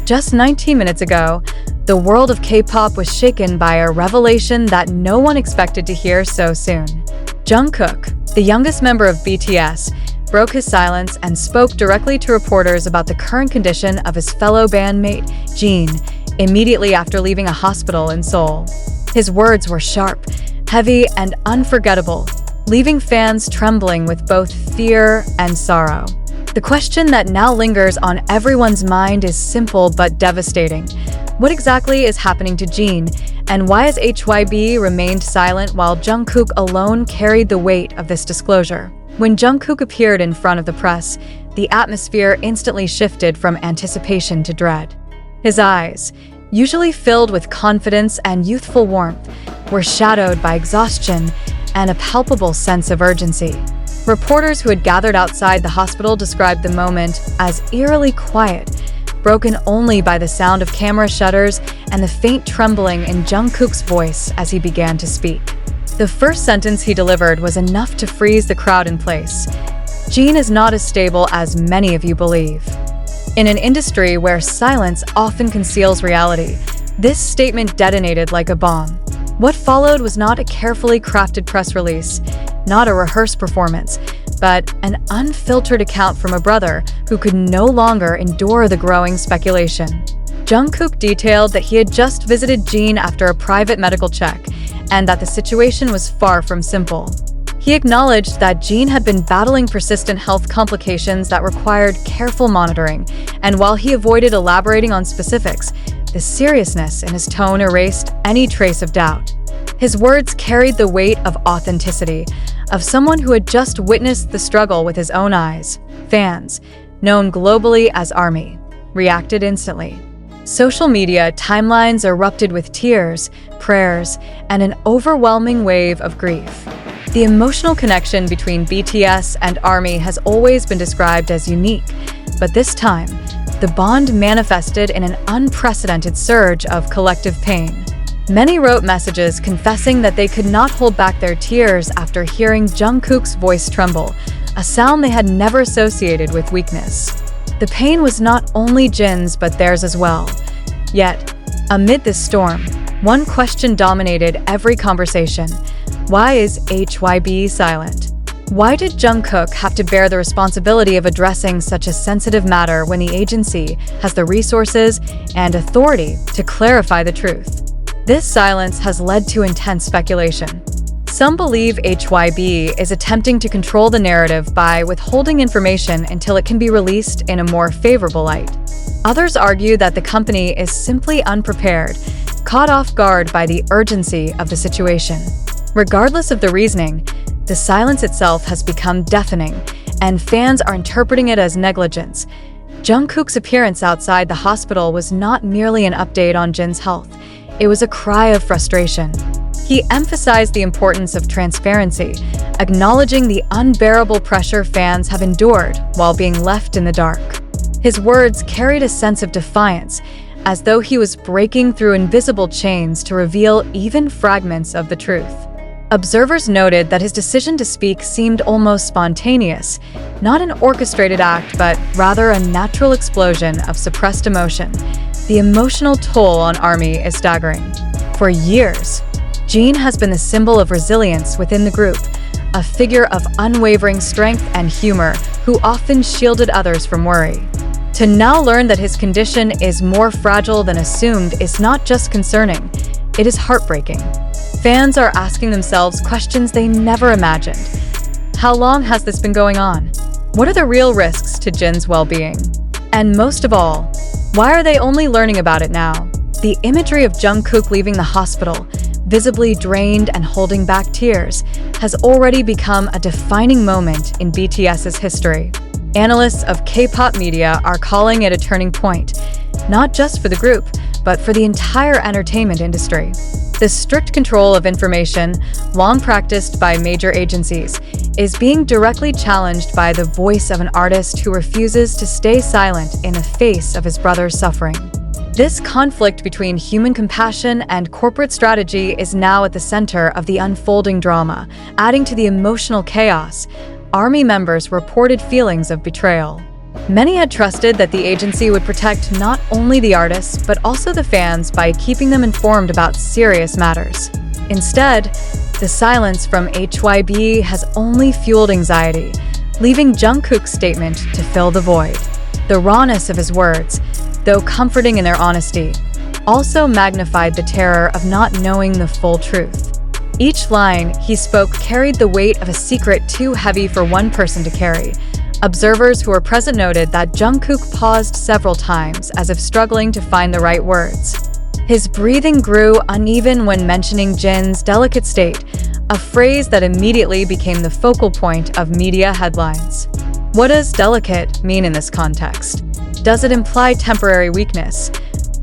Just 19 minutes ago, the world of K-pop was shaken by a revelation that no one expected to hear so soon. Jungkook, the youngest member of BTS, broke his silence and spoke directly to reporters about the current condition of his fellow bandmate, Jin, immediately after leaving a hospital in Seoul. His words were sharp, heavy, and unforgettable, leaving fans trembling with both fear and sorrow. The question that now lingers on everyone's mind is simple but devastating. What exactly is happening to Jin, and why has HYB remained silent while Jungkook alone carried the weight of this disclosure? When Jungkook appeared in front of the press, the atmosphere instantly shifted from anticipation to dread. His eyes, usually filled with confidence and youthful warmth, were shadowed by exhaustion and a palpable sense of urgency. Reporters who had gathered outside the hospital described the moment as eerily quiet, broken only by the sound of camera shutters and the faint trembling in Jungkook's voice as he began to speak. The first sentence he delivered was enough to freeze the crowd in place. Jin is not as stable as many of you believe. In an industry where silence often conceals reality, this statement detonated like a bomb. What followed was not a carefully crafted press release, not a rehearsed performance, but an unfiltered account from a brother who could no longer endure the growing speculation. Jungkook detailed that he had just visited Jin after a private medical check, and that the situation was far from simple. He acknowledged that Jin had been battling persistent health complications that required careful monitoring, and while he avoided elaborating on specifics, the seriousness in his tone erased any trace of doubt. His words carried the weight of authenticity, of someone who had just witnessed the struggle with his own eyes. Fans, known globally as ARMY, reacted instantly. Social media timelines erupted with tears, prayers, and an overwhelming wave of grief. The emotional connection between BTS and ARMY has always been described as unique, but this time, the bond manifested in an unprecedented surge of collective pain. Many wrote messages confessing that they could not hold back their tears after hearing Jungkook's voice tremble, a sound they had never associated with weakness. The pain was not only Jin's but theirs as well. Yet, amid this storm, one question dominated every conversation. Why is HYB silent? Why did Jungkook have to bear the responsibility of addressing such a sensitive matter when the agency has the resources and authority to clarify the truth? This silence has led to intense speculation. Some believe HYB is attempting to control the narrative by withholding information until it can be released in a more favorable light. Others argue that the company is simply unprepared, caught off guard by the urgency of the situation. Regardless of the reasoning, the silence itself has become deafening, and fans are interpreting it as negligence. Jungkook's appearance outside the hospital was not merely an update on Jin's health. It was a cry of frustration. He emphasized the importance of transparency, acknowledging the unbearable pressure fans have endured while being left in the dark. His words carried a sense of defiance, as though he was breaking through invisible chains to reveal even fragments of the truth. Observers noted that his decision to speak seemed almost spontaneous, not an orchestrated act, but rather a natural explosion of suppressed emotion. The emotional toll on ARMY is staggering. For years, Jin has been the symbol of resilience within the group, a figure of unwavering strength and humor who often shielded others from worry. To now learn that his condition is more fragile than assumed is not just concerning, it is heartbreaking. Fans are asking themselves questions they never imagined. How long has this been going on? What are the real risks to Jin's well-being? And most of all, why are they only learning about it now? The imagery of Jungkook leaving the hospital, visibly drained and holding back tears, has already become a defining moment in BTS's history. Analysts of K-pop media are calling it a turning point, not just for the group, but for the entire entertainment industry. The strict control of information, long practiced by major agencies, is being directly challenged by the voice of an artist who refuses to stay silent in the face of his brother's suffering. This conflict between human compassion and corporate strategy is now at the center of the unfolding drama, adding to the emotional chaos. ARMY members reported feelings of betrayal. Many had trusted that the agency would protect not only the artists, but also the fans by keeping them informed about serious matters. Instead, the silence from HYB has only fueled anxiety, leaving Jungkook's statement to fill the void. The rawness of his words, though comforting in their honesty, also magnified the terror of not knowing the full truth. Each line he spoke carried the weight of a secret too heavy for one person to carry. Observers who were present noted that Jungkook paused several times as if struggling to find the right words. His breathing grew uneven when mentioning Jin's delicate state, a phrase that immediately became the focal point of media headlines. What does delicate mean in this context? Does it imply temporary weakness,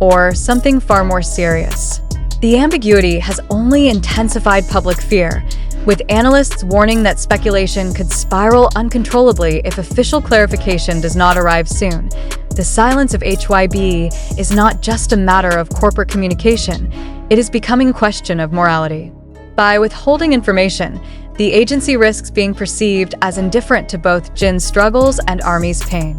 or something far more serious? The ambiguity has only intensified public fear, with analysts warning that speculation could spiral uncontrollably if official clarification does not arrive soon. The silence of HYB is not just a matter of corporate communication, it is becoming a question of morality. By withholding information, the agency risks being perceived as indifferent to both Jin's struggles and ARMY's pain.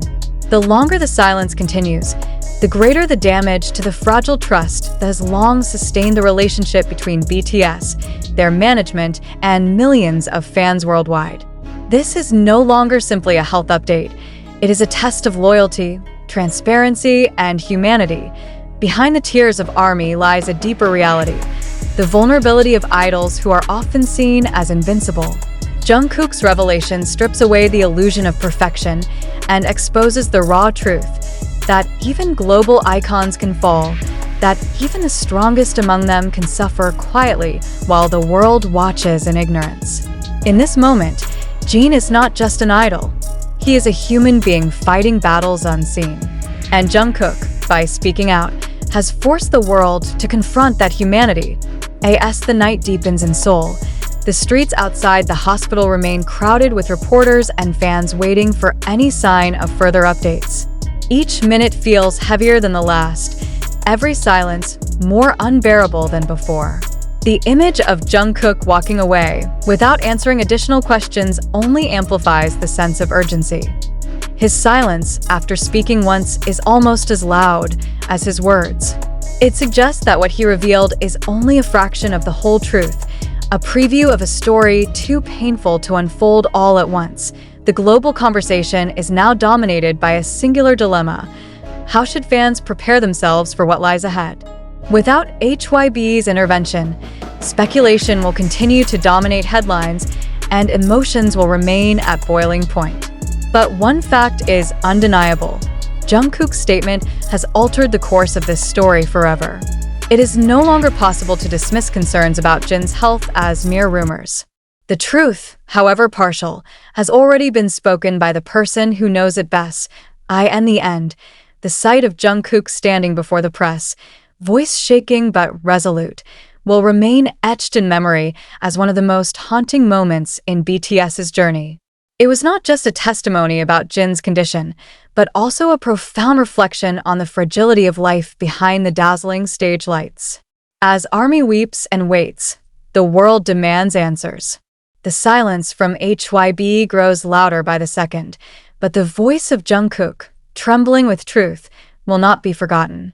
The longer the silence continues, the greater the damage to the fragile trust that has long sustained the relationship between BTS, their management, and millions of fans worldwide. This is no longer simply a health update. It is a test of loyalty, transparency, and humanity. Behind the tears of ARMY lies a deeper reality: the vulnerability of idols who are often seen as invincible. Jungkook's revelation strips away the illusion of perfection and exposes the raw truth that even global icons can fall, that even the strongest among them can suffer quietly while the world watches in ignorance. In this moment, Jin is not just an idol. He is a human being fighting battles unseen. And Jungkook, by speaking out, has forced the world to confront that humanity. As the night deepens in Seoul, the streets outside the hospital remain crowded with reporters and fans waiting for any sign of further updates. Each minute feels heavier than the last, every silence more unbearable than before. The image of Jungkook walking away without answering additional questions only amplifies the sense of urgency. His silence, after speaking once, is almost as loud as his words. It suggests that what he revealed is only a fraction of the whole truth, a preview of a story too painful to unfold all at once. The global conversation is now dominated by a singular dilemma: how should fans prepare themselves for what lies ahead? Without HYB's intervention, speculation will continue to dominate headlines and emotions will remain at boiling point. But one fact is undeniable: Jungkook's statement has altered the course of this story forever. It is no longer possible to dismiss concerns about Jin's health as mere rumors. The truth, however partial, has already been spoken by the person who knows it best. In the end, the sight of Jungkook standing before the press, voice shaking but resolute, will remain etched in memory as one of the most haunting moments in BTS's journey. It was not just a testimony about Jin's condition, but also a profound reflection on the fragility of life behind the dazzling stage lights. As ARMY weeps and waits, the world demands answers. The silence from HYB grows louder by the second, but the voice of Jungkook, trembling with truth, will not be forgotten.